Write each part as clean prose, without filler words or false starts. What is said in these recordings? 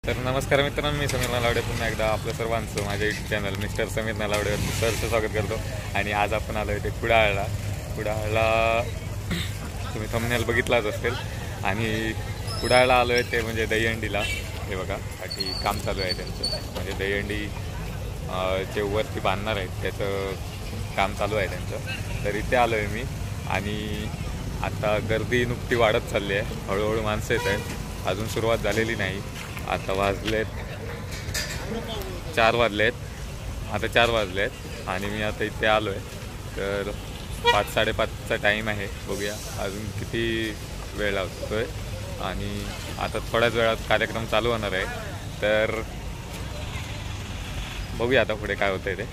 तर नमस्कार मित्रांनो, मी समीर नलावडे पुन्हा एकदा आपलं सर्वांचं माझ्या यूट्यूब चॅनल मिस्टर समीर नलावडेवरती सरचं स्वागत करतो. आणि आज आपण आलो इथे कुडाळला तुम्ही थंबनेल बघितलाच असेल. आणि कुडाळला आलो आहे ते म्हणजे दहीहंडीला. हे बघा बाकी काम चालू आहे त्यांचं, म्हणजे दहीहंडी जे वरती बांधणार आहेत त्याचं काम चालू आहे त्यांचं. तर इथे आलो आहे मी. आणि आता गर्दी नुकती वाढत चालली आहे, हळूहळू माणसं येत आहेत, अजून सुरुवात झालेली नाही. आता वाजलेत 4 वाजलेत, आता 4 वाजलेत आणि मी आता इथे आलो आहे. तर 5-5:30चा टाईम आहे. बघूया अजून किती वेळ लागतो आहे. आणि आता थोड्याच वेळात कार्यक्रम चालू होणार आहे. तर बघूया आता पुढे काय होतं आहे ते.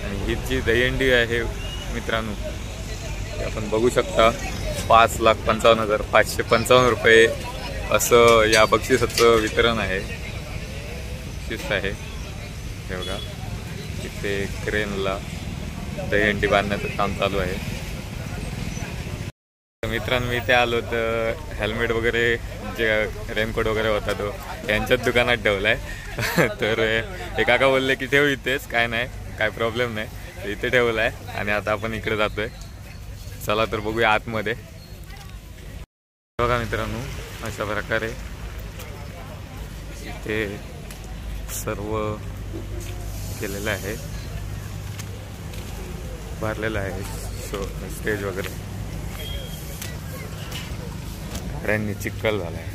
आणि ही जी दहीहंडी आहे मित्रांनो, आपण बघू शकता 5,55,555 रुपये असं या बक्षिसाचं वितरण आहे, बक्षीस आहे. हे बघा इथे क्रेनला दहीहंडी बांधण्याचं काम चालू आहे. मित्रांनो मी इथे आलो तर हेल्मेट वगैरे जे रेनकोट वगैरे होता तो यांच्याच दुकानात ठेवला आहे. तर हे काका बोलले की ठेव इथेच, काय नाही, काय प्रॉब्लेम नाही, इथे ठेवला आहे. आणि आता आपण इकडे जातोय. चला तर बघूया आतमध्ये. बघा मित्रांनो अशा प्रकारे इथे सर्व केलेलं आहे, भरलेलं आहे स्टेज वगैरे. गाड्यांनी चिखल झाला आहे.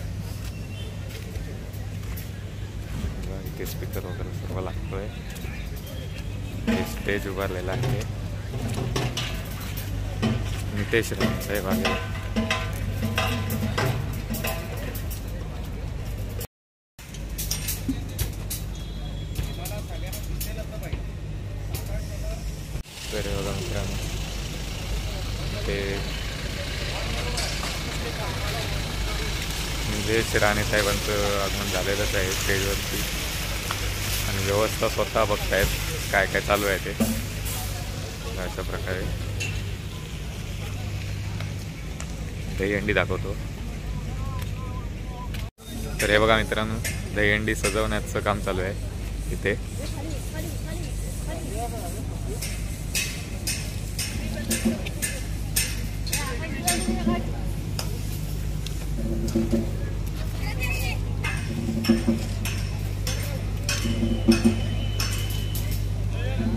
इथे स्पीकर वगैरे सर्व लागतोय. स्टेज उभारलेला आहे. नितेश राम साहेब आले. तर बघा मित्रांनो ते नितेश राणे साहेबांचं आगमन झालेलंच आहे स्टेजवरती. आणि व्यवस्था स्वतः बघतायत काय काय चालू आहे ते. अशा प्रकारे दहीहंडी दाखवतो. तर हे बघा मित्रांनो दहीहंडी सजवण्याचं काम चालू आहे इथे.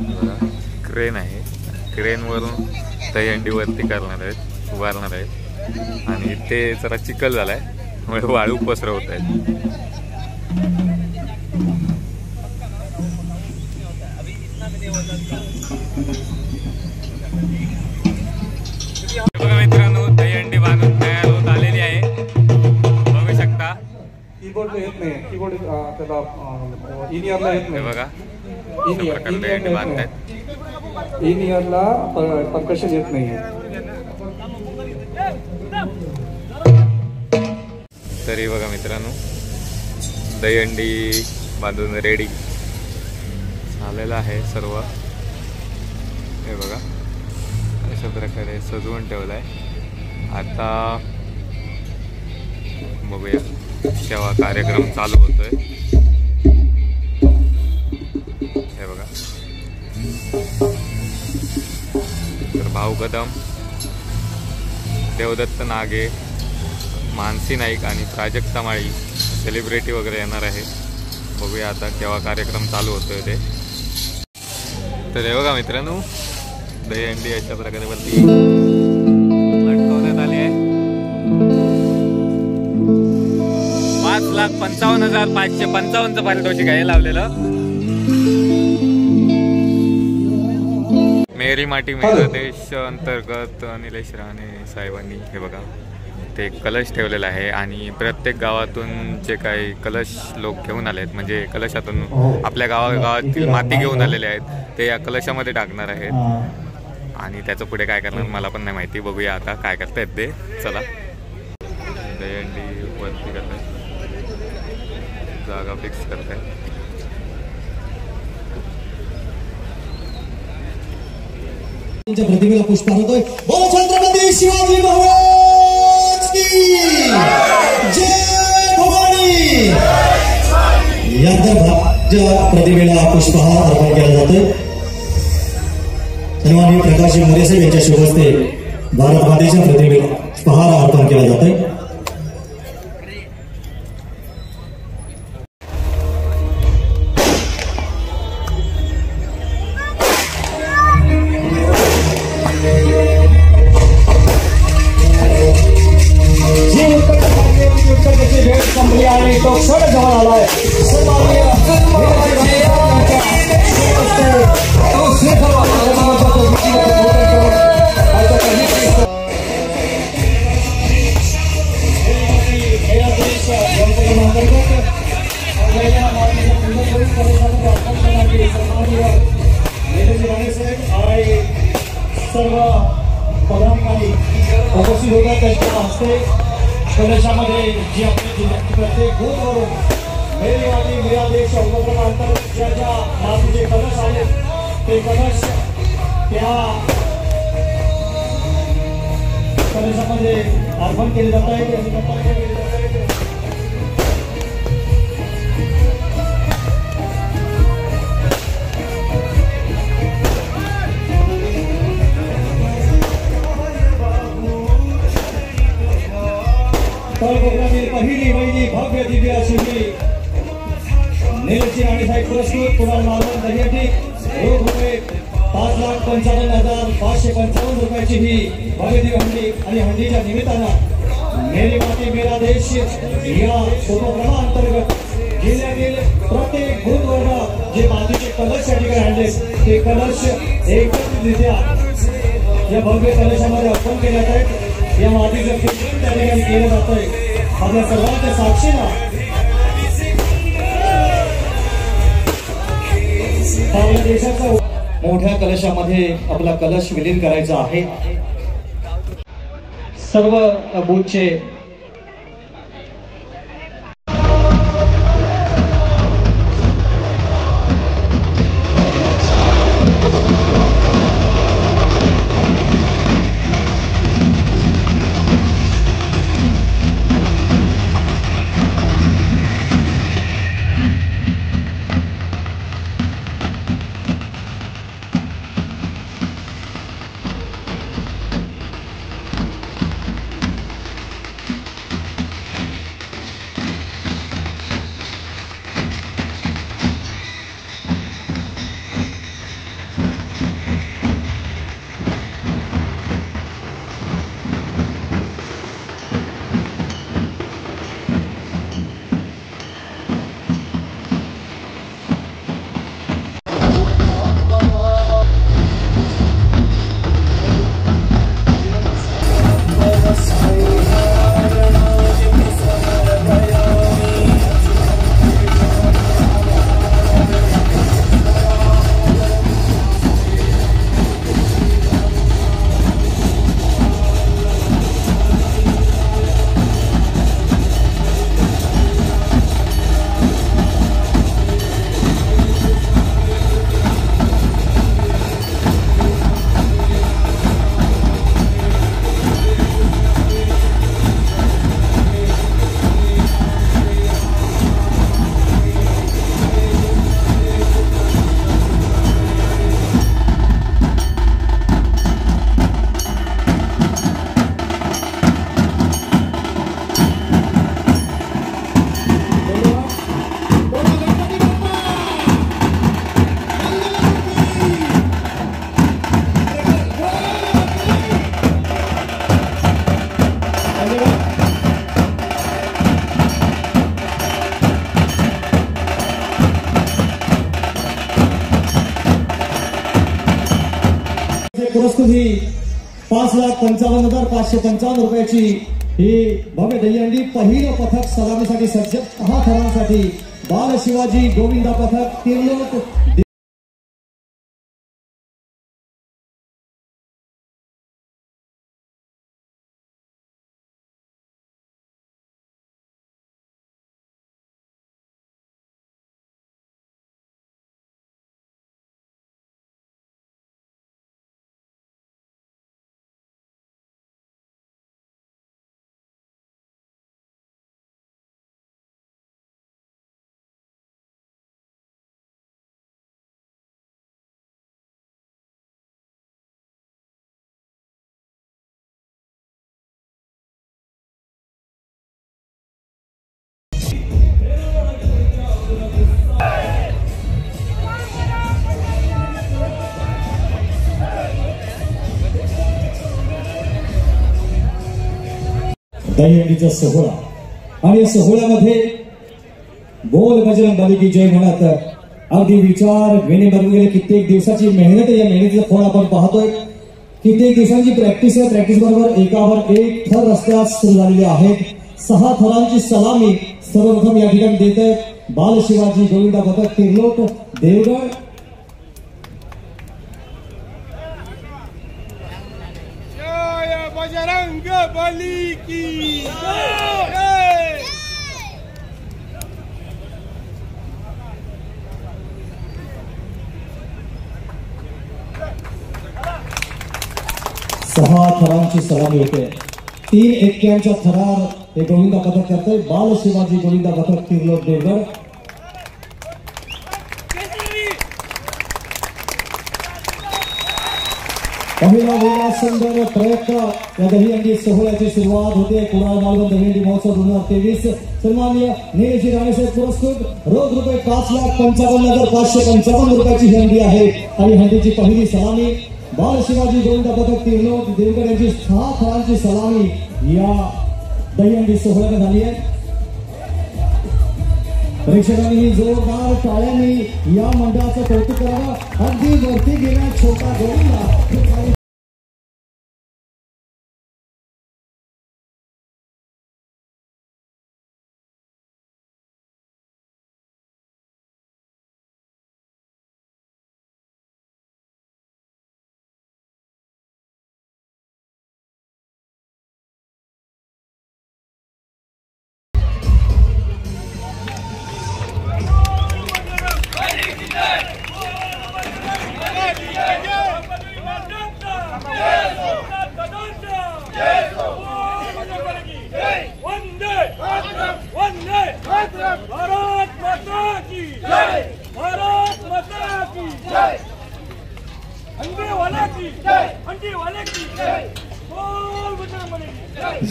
बघा क्रेन आहे, क्रेनवरून दहीहंडी वरती करणार आहेत, उभारणार आहेत. आणि इथे जरा चिखल झालाय त्यामुळे वाळू पसरवत आहेत. बघा मित्रांनो दहीहंडी बांधून तयार होत आलेली आहे, बघू शकता. कीबोर्ड येत नाही, कीबोर्ड त्याला इन इयरला येत नाही. बघा अशा प्रकारे दहीहंडी बांधतायत. इन इयरला परकशन येत नाही. तरी बघा मित्रांनो दहीहंडी बांधून रेडी झालेलं आहे सर्व. हे बघा अशा प्रकारे सजवून ठेवलं आहे. आता बघूया केव्हा कार्यक्रम चालू होतोय. हे बघा तर भाऊ कदम, देवदत्त नागे, मानसी नाईक आणि प्राजक्ता माळी सेलिब्रिटी वगैरे येणार आहे. बघूया आता केव्हा कार्यक्रम चालू होतोय ते. तर हे बघा मित्रांनो दहीहंडी अशा प्रकारे वरती लटकवण्यात आली आहे. 5,55,555 पारितोषिक आहे लावलेलं. मेरी माटी मेरा देश अंतर्गत निलेश राणे साहेबांनी हे बघा ते कलश ठेवलेला आहे. आणि प्रत्येक गावातून जे काही कलश लोक घेऊन आले आहेत, म्हणजे कलशातून आपल्या गावातील माती घेऊन आलेले आहेत, ते या कलशामध्ये टाकणार आहेत. आणि त्याचं पुढे काय करणार मला पण नाही माहिती. बघूया आता काय करतायत ते. चला दहीहंडी वरती करतायत, जागा फिक्स करतायत. प्रतिमेला पुष्प होतोय. बोलो छत्रपती शिवाजी महाराज की जय भवानी। यांच्या प्रतिमेला पुष्पहार अर्पण केला जातोय। सन्माननीय प्रकाशजी मोरे साहेब यांच्या शुभ हस्ते भारत मातेच्या प्रतिमेला पुष्पहार अर्पण केला जातोय। संपली आणि तो क्षण जवळ आलाय। सर्व पदाधिकारी उपस्थित होतात त्यांच्या हस्ते कलशामध्ये जी आपल्या जिल्ह्यात प्रत्येक बूथवरून मेरी माती मेरा देश उपक्रमांतर्गत ज्या ज्या मातीचे कलश आहेत ते कलश त्या कलशामध्ये अर्पण केले जात आहेत। पहिली पहिली भव्य दिव्य अशी निलची आणि साहेब पुरस्कृत कुणाल मालवण दह्याटी रोख रुपये 5,55,555 रुपयाची ही भव्य दिव्य हंडी आणि हंडीच्या निमित्तानं मेरी माती मेरा देश या उपक्रमाअंतर्गत जिल्ह्यातील प्रत्येक बूथवरून जे मातीचे कलश या ठिकाणी आणले ते कलश एकत्रितरित्या या भव्य कलशामध्ये अर्पण केले जात आहेत। या मातीचं पूजन त्या ठिकाणी केलं जात आहे। आपल्या सर्वांच्या साक्षीनं आपल्या देशाच्या मोठ्या कलशामध्ये आपला कलश विलीन करायचा आहे। सर्व बूथचे पुरस्कृत ही 5,55,555 रुपयाची ही भव्य दहीहंडी पहिलं पथक सलामीसाठी सज्ज 6 थरांसाठी बाल शिवाजी गोविंदा पथक 3 लोक दहीहंडीचा सोहळा आणि या सोहळ्यामध्ये बोल बजरंग बली की जय म्हणत अगदी विचार घेणे गेले कित्येक दिवसाची मेहनत आहे. या मेहनतीचं फळ आपण पाहतोय. कित्येक दिवसांची प्रॅक्टिस आहे. प्रॅक्टिस बरोबर एकावर एक थर रस्त्यात सुरू झालेले आहेत. 6 थरांची सलामी सर्वप्रथम या ठिकाणी देत आहेत बाल शिवाजी गोविंदा भगत तिर्लोक देवगड. बजरंग बली की जय. 6 थरांची सलामी होते. 3 एक्क्यांचा थरार हे गोविंदा पथक करतोय बाल शिवाजी गोविंदा पथक तिर्लोक देवगड. पहिला वेगळा सुंदर प्रयत्न या दहीहंडी सोहळ्याची सुरुवात होते. कुणाल मालवण दहीहंडी महोत्सव 2023 सन्माननीय निलेश राणेसाहेब पुरस्कृत रोख रुपये 5,55,555 रुपयाची ही हंडी आहे. आणि हंडीची पहिली सलामी बाल शिवाजी गोविंदा पथक तिर्लोक देवगड यांची 6 थरांची सलामी या दहीहंडी सोहळ्यात झाली आहे. प्रेक्षकांनी जोरदार टाळ्यांनी या मंडळाचं कौतुक करावं. अगदी वरती गेला छोटा गोविंदा.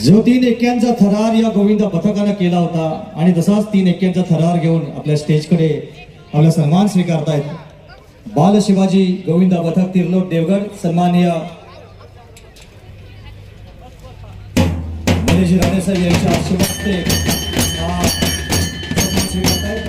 जो 3 एक्क्यांचा थरार या गोविंदा पथकानं केला होता आणि तसाच 3 एक्क्यांचा थरार घेऊन आपल्या स्टेजकडे आपला सन्मान स्वीकारतायत बाल शिवाजी गोविंदा पथक तिर्लोक देवगड सन्माननीय निलेश राणेसाहेब यांच्या आशीर्वादाने सन्मान स्वीकारतायत.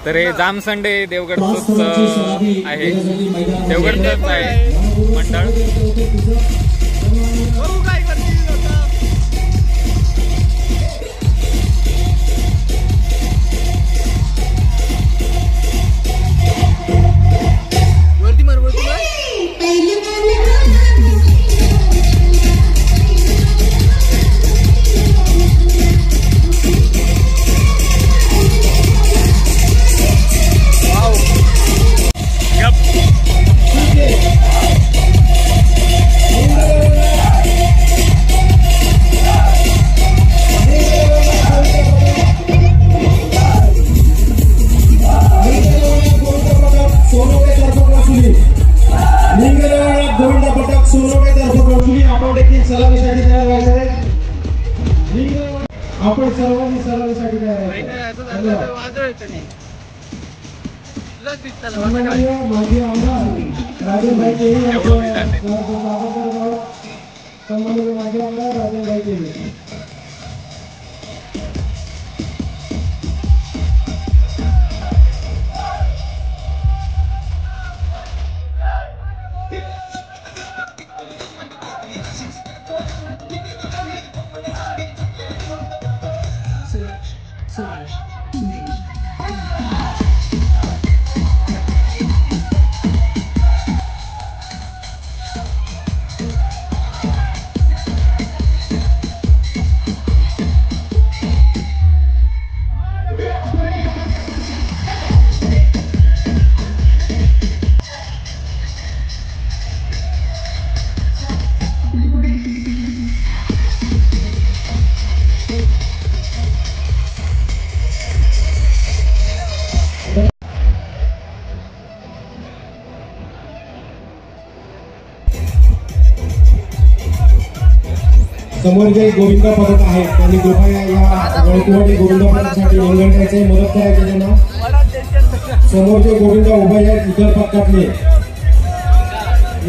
तर हे जामसंडे देवगडच आहे. देवगडच आहे मंडळ. सन्माननीय माजी आमदार राजेंद्रभाई केळी यांचे स्वागत करत आहोत. सन्माननीय माजी आमदार राजेंद्रभाई केळी. समोर जे गोविंदा पदक आहे त्यांनी कृपया या वळकुवाडी गोविंदा पदकासाठी रिंगणाचे मदत करायचे त्यांना. समोर जे गोविंदा उभे आहेत इतर पदकातले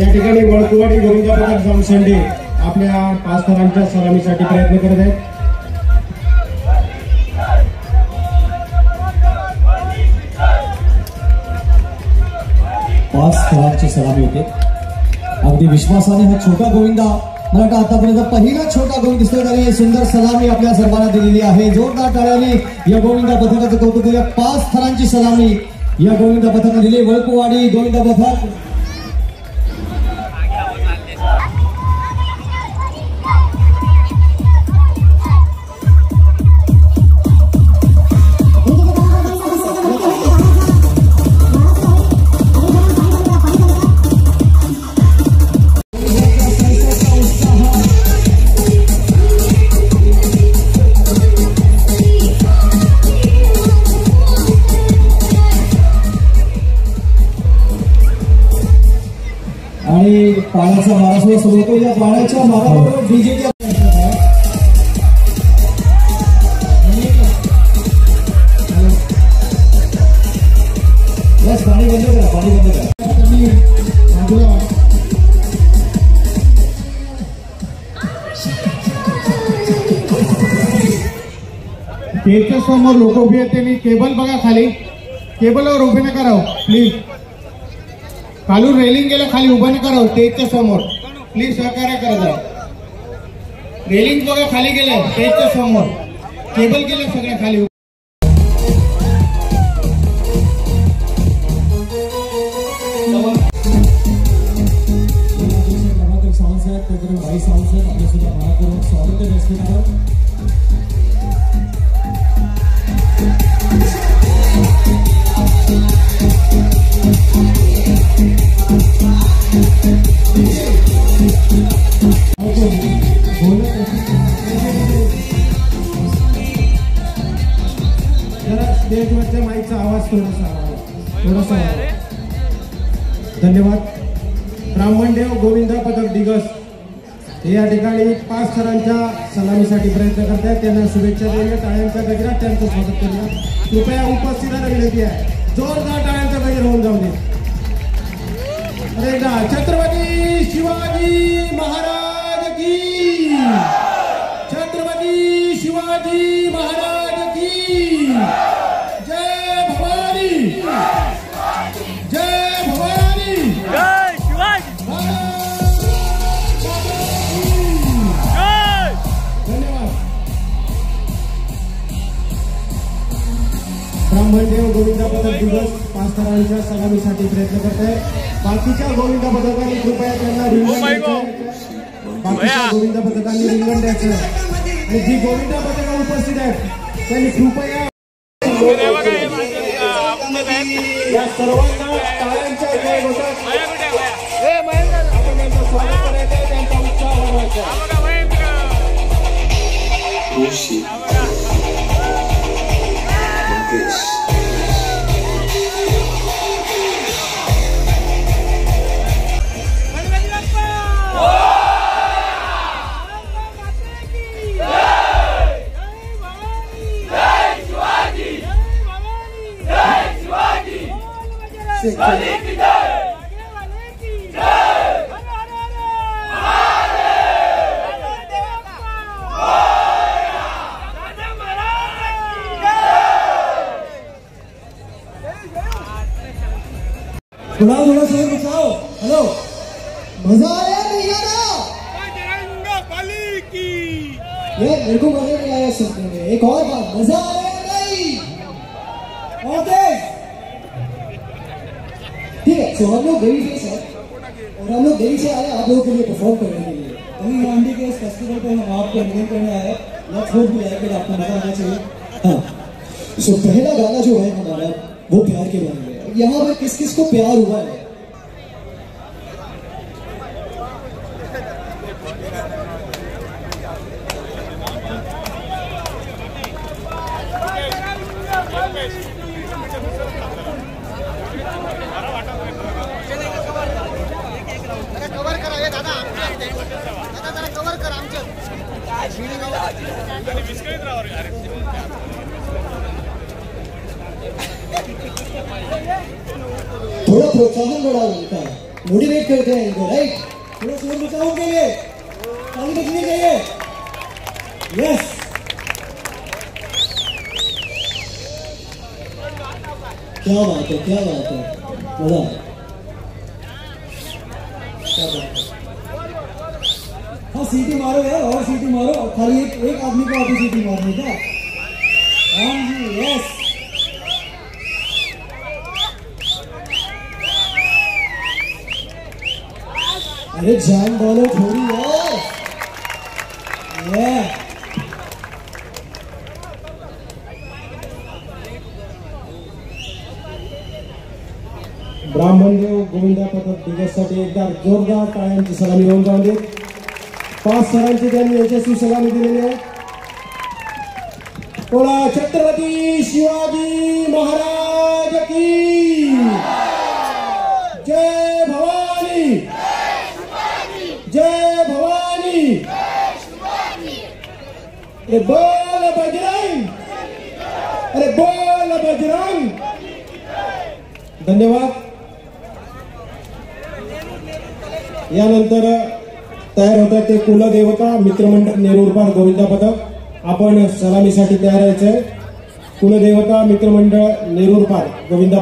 या ठिकाणी वळकुवाडी गोविंदा पदक जामसंडे आपल्या 5 थरांच्या सलामीसाठी प्रयत्न करत आहेत. पाच थरांची सलामी होते. अगदी विश्वासाने हा छोटा गोविंदा मला वाटतं आतापर्यंत पहिला छोटा गोविंद दिसतोय. त्याने सुंदर सलामी आपल्या सर्वांना दिलेली आहे. जोरदार टाळ्यांनी या गोविंदा पथकाचं कौतुक करूया. 5 थरांची सलामी या गोविंदा पथकाने दिली. वळकुवाडी गोविंदा पथक आणि पाण्याचा मारा सुद्धा सुरू होतो. या पाण्याच्या माराबरोबर डीजे पाणी बंद करा, पाणी बंद करा. स्टेजच्या समोर लोक उभी आहेत त्यांनी केबल बघा खाली. केबलवर उभे नका राहू प्लीज. खालून रेलिंग गेलं खाली उभं नका राहू स्टेजच्या समोर प्लीज. सहकार्य करा जरा. रेलिंग बघा खाली गेलं स्टेजच्या समोर. केबल गेलं सगळ्या खाली. सावंत साहेब त्याकडून भाई सावंत साहेब आपल्या सुद्धा मनापूर्वक स्वागत आहे व्यासपीठावर. स्टेजवरच्या माईकचा आवाज थोडासा धन्यवाद. ब्राह्मणदेव गोविंदा पदक दिग्गज हे या ठिकाणी 5 थरांच्या सलामीसाठी प्रयत्न करत आहेत. त्यांना शुभेच्छा देऊया. टाळ्यांचा गजरात त्यांचं स्वागत करूया. कृपया उपस्थितांना विनंती आहे जोरदार टाळ्यांचा गजर होऊन जाऊ दे. अरे एकदा छत्रपती शिवाजी महाराज की. छत्रपती शिवाजी महाराज की. जय भवानी. जय भवानी. जय शिवाजी. धन्यवाद. ब्राह्मणदेव गोविंदा पदक दिवस 5 थरांच्या सलामीसाठी प्रयत्न करत आहे. बाकीच्या गोविंदा पदकांनी कृपया त्यांना रिंगण द्यायचं. बाकीच्या गोविंदा पदकांनी रिंगण द्यायचं. आणि जी गोविंदा पदकं उपस्थित आहेत त्यांनी कृपया या सर्वांना टाळ्यांच्या जयघोषात आपण त्यांचं स्वागत करायचं. त्यांचा उत्साह वाढवायचा. थोड़ा थोड़ा शोर बचाओ। हेलो, मजा आया नहीं आया? बजरंग बली की यार मेरे को मजा नहीं आया सुनने में। एक और बात, मजा आया नहीं? और तेज। ठीक है, तो हम लोग गई से और हम लोग गई से आए आप लोगों के लिए परफॉर्म करने के लिए। वही हांडी के इस फेस्टिवल पे हम आपको एंटरटेन करने आए। लेट्स होप भी आए कि आपको मजा आना चाहिए। हाँ, सो पहला गाना जो है हमारा वो प्यार के बारे में। यहाँ पर किस किस को प्यार हुआ है? कवर करा हे दादा जरा कवर करा आमचं थोड़ा प्रोत्साहन बढ़ा उनका, मोटिवेट करते हैं इनको, राइट? थोड़ा शोर मचाओ के लिए, ताली बजनी चाहिए। यस, क्या बात है, क्या बात है, मजा आया, क्या बात है। हाँ सीटी मारो यार, और सीटी मारो, खाली एक आदमी को आती सीटी मारनी क्या? हाँ जी, यस। अरे जान बोलो थोड़ी यार। ब्राह्मणदेव गोविंदा पथक दिवससाठी एकदा जोरदार टाळ्यांची सलामी होऊन जाऊ देत। 5 सरांची त्यांनी यशस्वी सलामी दिलेली आहे। बोला छत्रपती शिवाजी महाराज की जय भवानी, जय भवानी। अरे बोल बजरंग, अरे बोल बजरंग। धन्यवाद। यानंतर तयार होतात ते कुलदेवता मित्रमंडळ नेरुरपार गोविंदा पथक। आपण सलामीसाठी तयार व्हायचंय। कुलदेवता मित्रमंडळ नेरुरपार गोविंदा।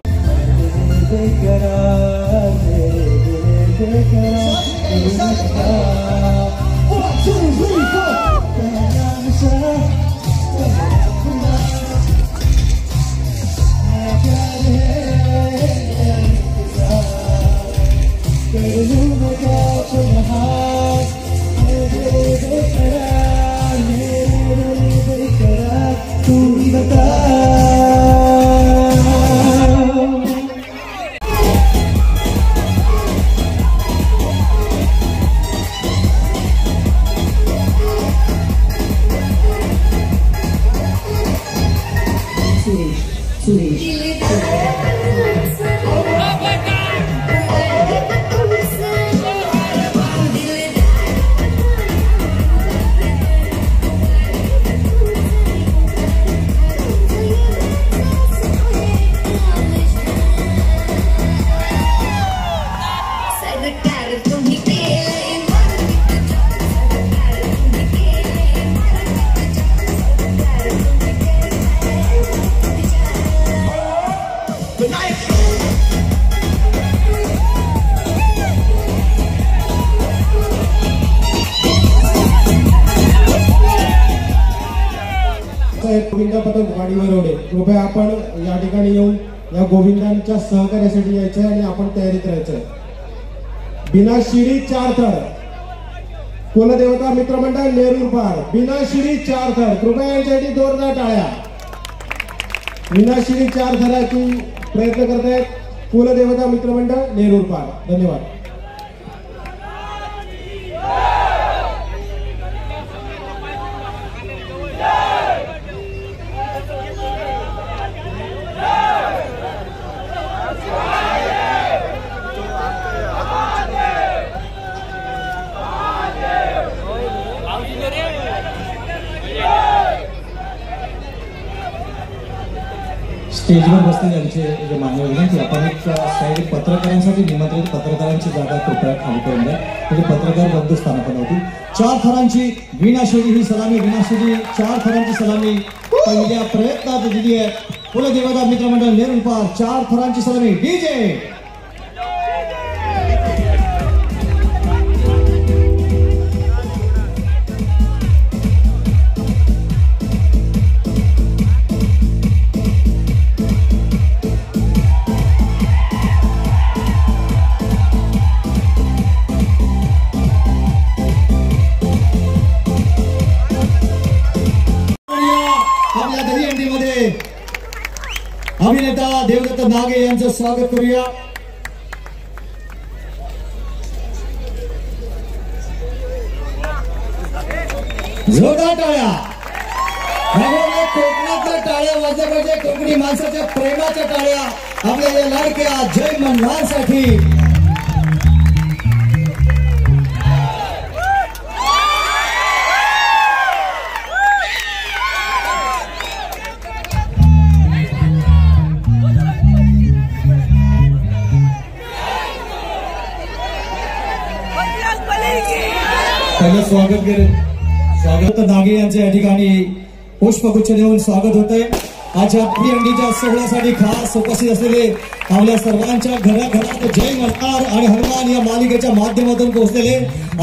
गोविंदा पथक गाडीवर ओढे, कृपया आपण या ठिकाणी येऊन या गोविंदांच्या सहकार्यासाठी यायचंय आणि आपण तयारीत राहायचंय। बिना शिडी 4 थर, कुलदेवता मित्रमंडळ नेरुरपार बिना शिडी 4 थर, कृपया यांच्यासाठी जोरदार टाळ्या। बिना शिडी 4 थराची प्रयत्न करतायत कुलदेवता मित्रमंडळ नेरुरपार। धन्यवाद। स्टेजवर बसलेले आमचे जे मान्यवर विनंती आपण एक साईड पत्रकारांसाठी निमंत्रित पत्रकारांची जागा कृपया खाली करून द्या म्हणजे पत्रकार बंधुस्थान पण होती. 4 थरांची विनाशेडी ही सलामी विनाशेडी 4 थरांची सलामी पहिल्या प्रयत्नात दिली आहे. कुलदेवता मित्रमंडळ नेरुळपार 4 थरांची सलामी डीजे आपल्या दहीहंडीमध्ये अभिनेता देवदत्त नागे यांचं स्वागत करूया. जोरदार टाळ्या. कोकणातल्या टाळ्या वाजल्या पाहिजे. कोकणी माणसाच्या प्रेमाच्या टाळ्या आपल्या या लाडक्या जय मल्हारसाठी. स्वागत नागे यांचे या ठिकाणी पुष्पगुच्छ देऊन स्वागत होतंय. आज या दहीहंडीच्या सोहळ्यासाठी खास उपस्थित असलेले आपल्या सर्वांच्या घराघरात जय मल्हार आणि हनुमान या मालिकेच्या माध्यमातून पोहोचलेले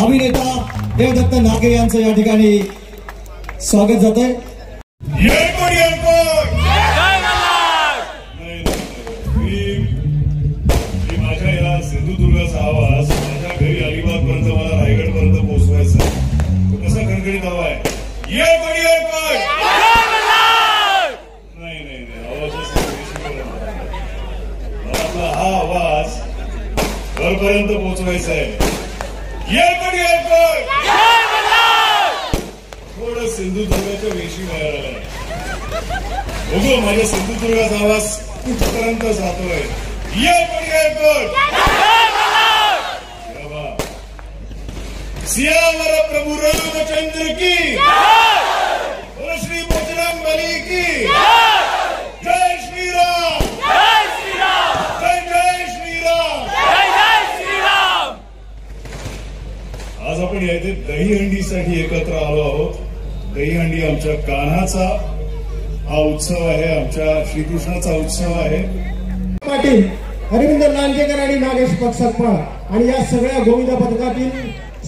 अभिनेता देवदत्त नागे यांचं या ठिकाणी स्वागत जात आहे. माझ्या या सिंधुदुर्गाचा आवाज माझ्या घरी अलिबाग पर्यंत मला रायगड पर्यंत पोहोचवायचा कसा खणखणीत हवा आहे. नाही मला हा आवाज घरपर्यंत पोहोचवायचा आहे. थोडं सिंधुदुर्गाच्या वेशी बाहेर आलाय. बघू माझ्या सिंधुदुर्गाचा आवाज कुठपर्यंत जातोय. सियावर प्रभु रामचंद्र की और श्री बजरंग बली की जय श्री राम जय श्री राम जय जय श्री राम जय जय श्री राम. आज आपण येथे दहीहंडीसाठी एकत्र आलो आहोत. दहीहंडी आमच्या कान्हाचा हा उत्सव आहे. आमच्या श्रीकृष्णाचा उत्सव आहे. पाटील अरविंद लांजेकर आणि नागेश पक्षकपाळ आणि या सगळ्या गोविंदा पथकातील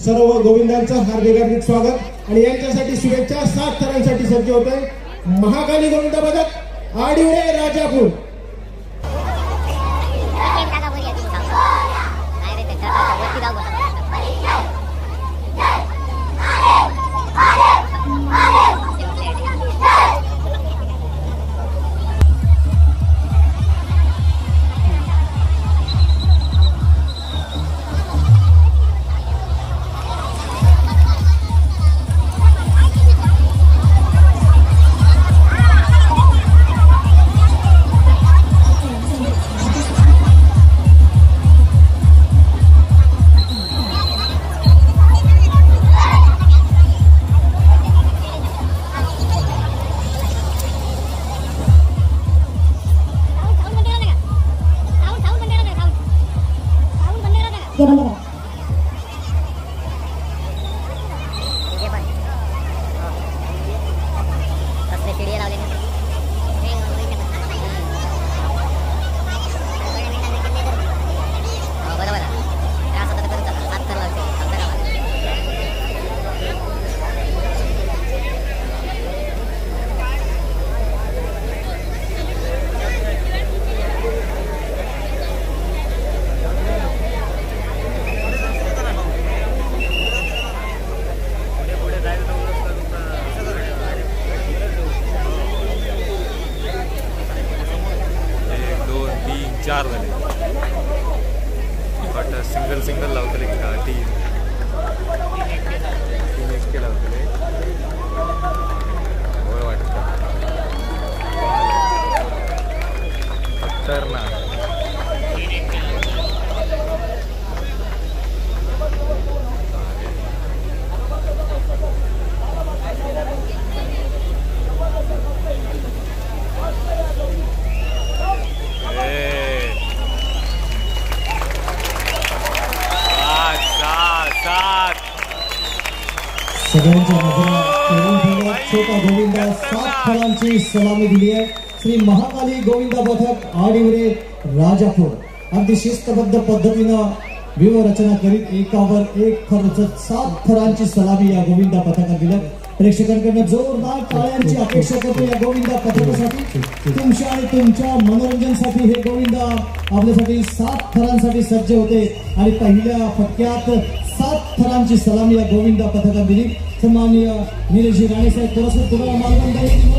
सर्व गोविंदांचं हार्दिक स्वागत आणि यांच्यासाठी शुभेच्छा. 7 थरांसाठी सज्ज होत आहे महाकाली गोविंदा पथक आडिवळे राजापूर. सगळ्यांच्या नजरा ठेवून ठेवल्या. छोटा गोविंदा 7 फळांची सलामी दिली आहे. श्री महाकाली गोविंदा पथक आडिवरे राजापूर अगदी शिस्तबद्ध पद्धतीनं व्यूह रचना करीत एकावर एक खर्चत 7 थरांची सलामी या गोविंदा पथकात दिल्या. प्रेक्षकांकडून जोरदार टाळ्यांची अपेक्षा करतो या गोविंदा पथकासाठी. तुमच्या आणि तुमच्या मनोरंजनासाठी हे गोविंदा आपल्यासाठी 7 थरांसाठी सज्ज होते आणि पहिल्या फटक्यात 7 थरांची सलामी या गोविंदा पथकात दिली. सन्माननीय निलेशजी राणे साहेब थोडंसं तुम्हाला मार्गदर्शन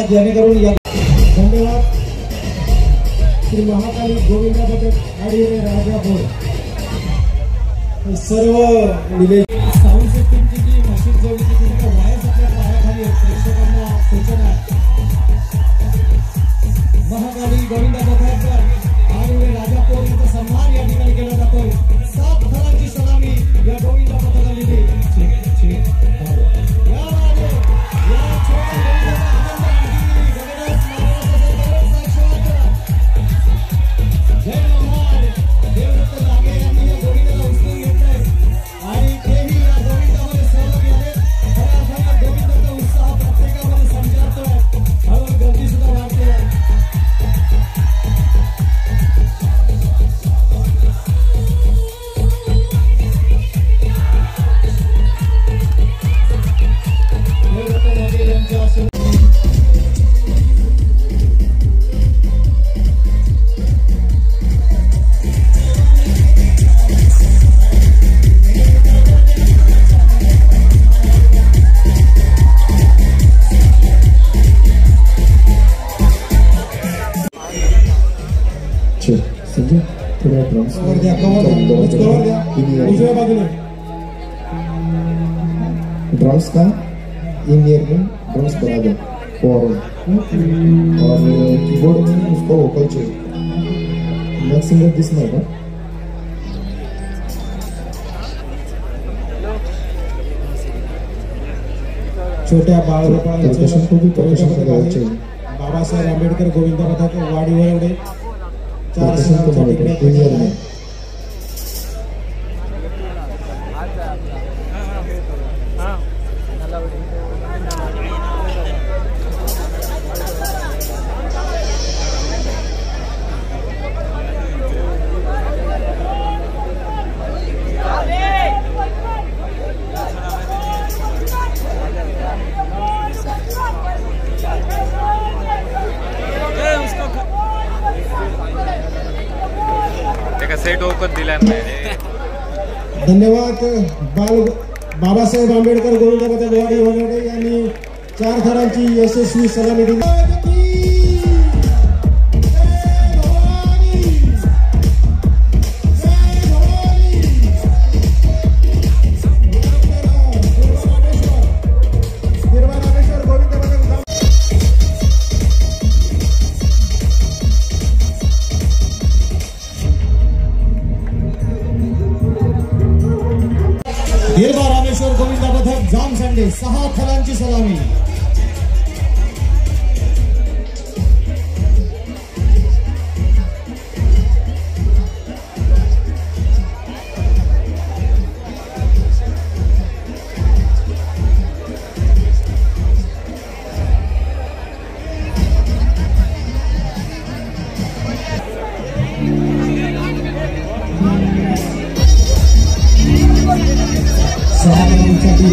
जेणेकरून या. धन्यवाद. श्री महाकाली गोविंदा पथक आडिवरे राजापूर सर्व निलेश साऊंड सिस्टीमची जी मशीन जोडली ती वायर्स आपल्या पायाखाली प्रेक्षकांना सूचना. महाकाली गोविंदा पथक आडिवरे राजापूर यांचा सन्मान या ठिकाणी केला जातोय. 7 थरांची सलामी या गोविंदा पथकाला दिली. कवर द्या. उजव्या बाजूने ड्रम्स का इंडियन में ड्रम्स बना दो और कीबोर्ड में उसको वोकल चाहिए. नेक्स्ट सिंगर दिसणार का? छोट्या बाळगोपाळांचं बाबासाहेब आंबेडकर गोविंदा पथक वाडीवरवडे 4 संघांच्या धन्यवाद. बाबासाहेब आंबेडकर गोविंदा पथक वाडीवरवडे यांनी 4 थरांची यशस्वी सलामी दिली. गिरबा रामेश्वर गोविंदा पथक जाम संडे 6 थरांची सलामी.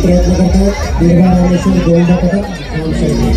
प्रयत्न करतात गिरबा रामेश्वर गोविंदा पथक जाम संडे.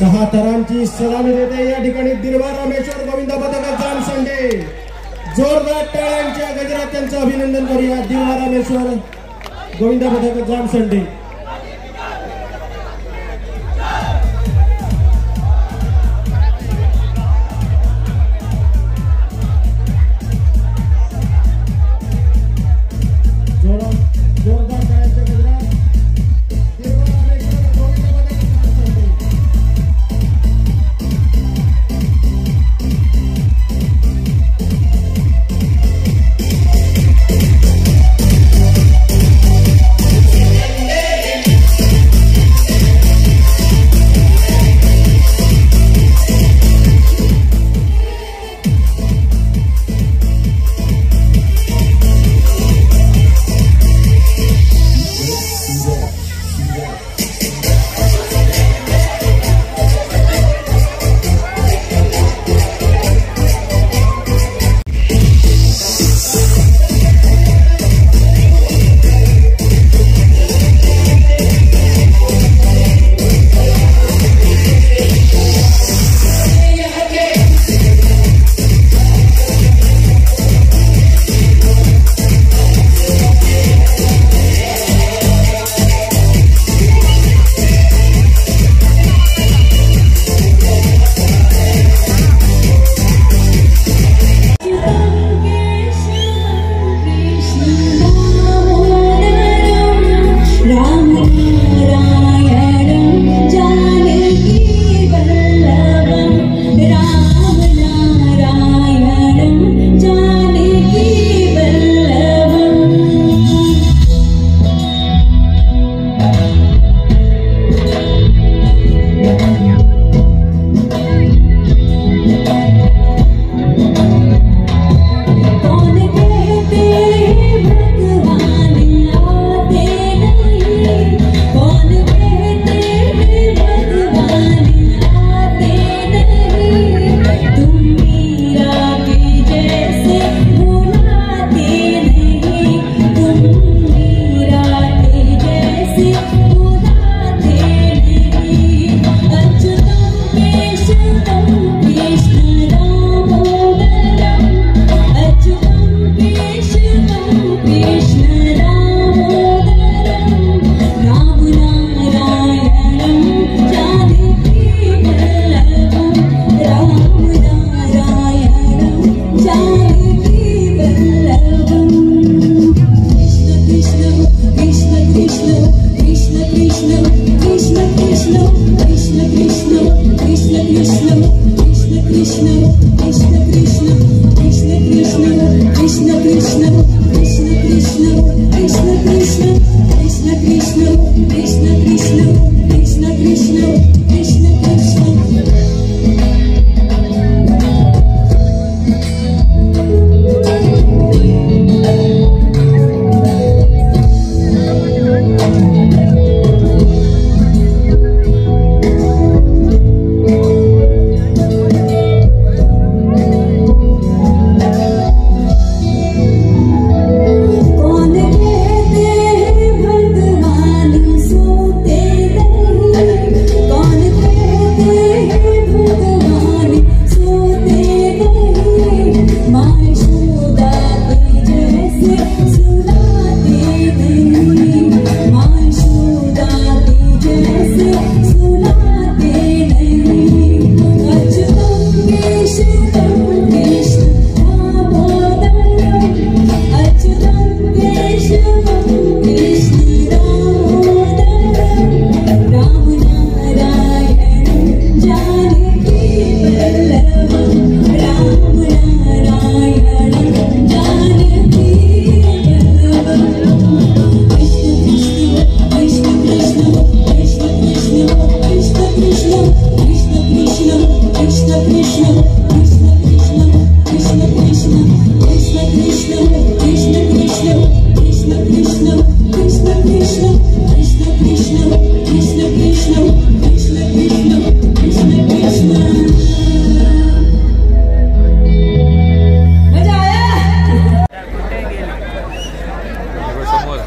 6 थरांची सलामी देते या ठिकाणी दिलवा रामेश्वर गोविंदा पथक जामसंडे. जोरदार टाळ्यांच्या गजरात त्यांचं अभिनंदन करूया. दिलवा रामेश्वर गोविंदा पथक जामसंडे. जोरदार टाळ्यांच्या गजरात दिलवा रामेश्वर गोविंदा पथक जामसंडे.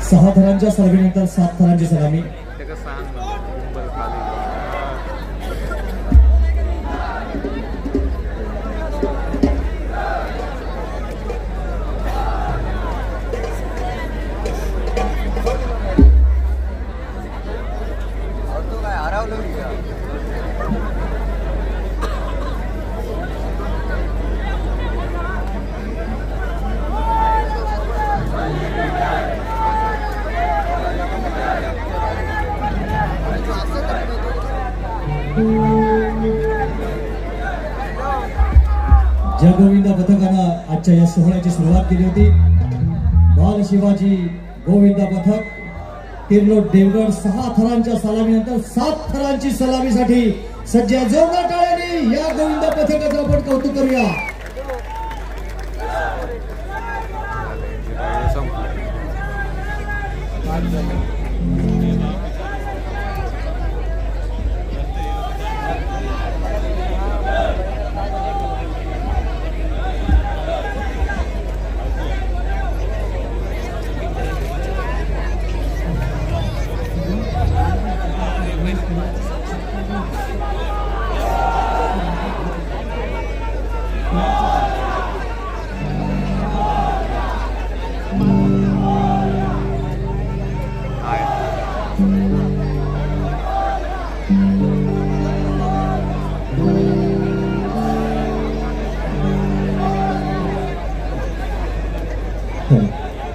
सहा थरांच्या सलामीनंतर 7 थरांची सलामी. ज्या गोविंदा पथकानं आजच्या या सोहळ्याची सुरुवात केली होती, बाल शिवाजी गोविंदा पथक तिरलोट देवगड 6 थरांच्या सलामीनंतर 7 थरांची सलामीसाठी सज्ज आहे. जोरदार टाळ्यांनी या गोविंदा पथकाचं आपण कौतुक करूया.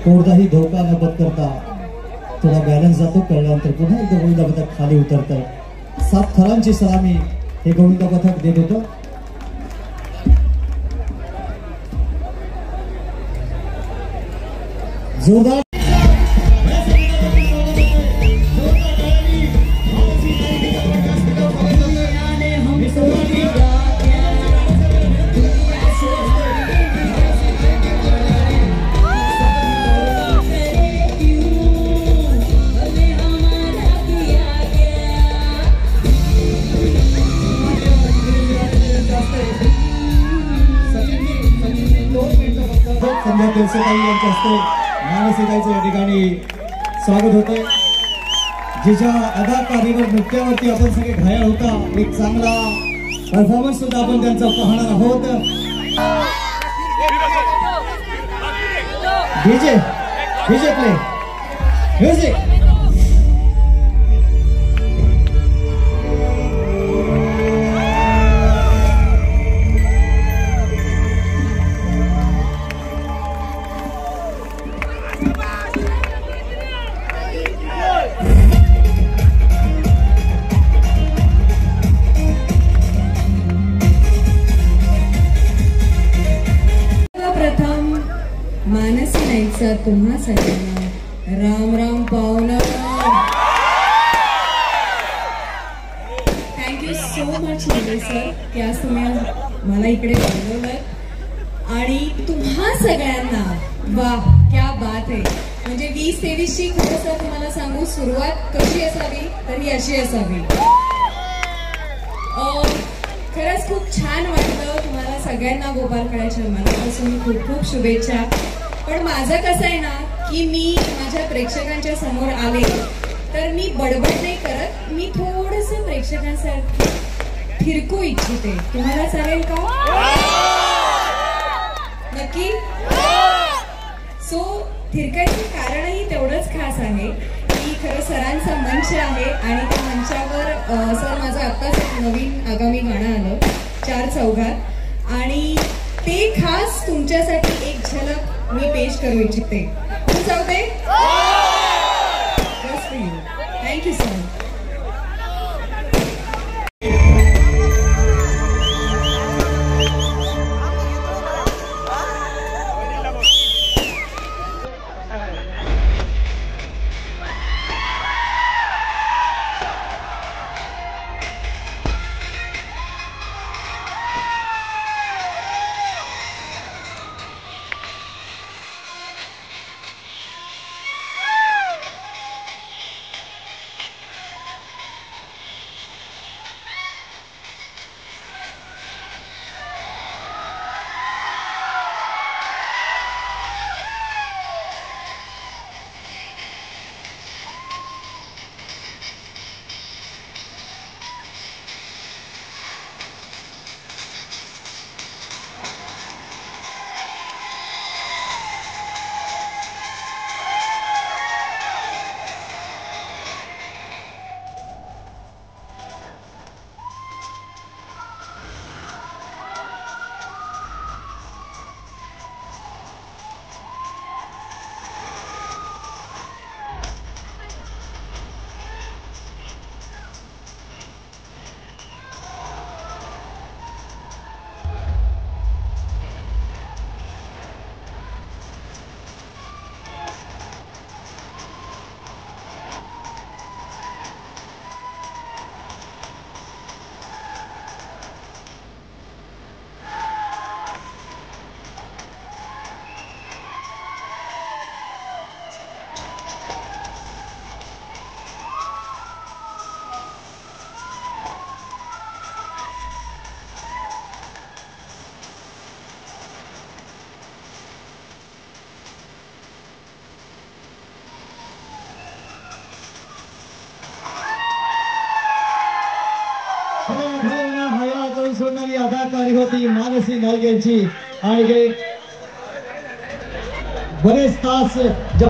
कोणताही धोका न पत्करता थोडा बॅलन्स जातो, कळल्यानंतर पुन्हा एकदा गोविंदा पथक खाली उतरतं. 7 थरांची सलामी हे गोविंदा पथक देत होतं. जोरदार यांच्या हस्ते मानसिकाचं या ठिकाणी स्वागत होतंय. जिच्या अदाकारीवर नृत्यावरती आपण सगळे घायल होता, एक चांगला परफॉर्मन्स सुद्धा आपण त्यांचा पाहणार आहोत. DJ play music. तुम्हा सगळ्यांना राम राम पाहुणा. थँक्यू सो मच सर की आज तुम्ही मला इकडे बोलवलं आणि तुम्हा सगळ्यांना वा क्या बात आहे. म्हणजे 20-23 ची खरं सर तुम्हाला सांगू सुरुवात कशी असावी तर ही अशी असावी. खरंच खूप छान वाटलं. तुम्हाला सगळ्यांना गोपालकाळाच्या मनापासून खूप खूप शुभेच्छा. पण माझं कसं आहे ना की मी माझ्या प्रेक्षकांच्या समोर आले तर मी बडबड नाही करत, मी थोडंसं प्रेक्षकांसाठी फिरकू इच्छिते. तुम्हाला चालेल का? नक्की. सो फिरकायचं कारणही तेवढंच खास आहे की खरं सरांचा मंच आहे आणि त्या मंचावर सर माझं आत्ताच एक नवीन आगामी गाणं आलं 4 चौघात आणि ते खास तुमच्यासाठी एक झलक मी पेश करू इच्छिते. जाऊ दे. Thank you sir. अदाकारी होती मानसी नाईक यांची आणि बरेच तास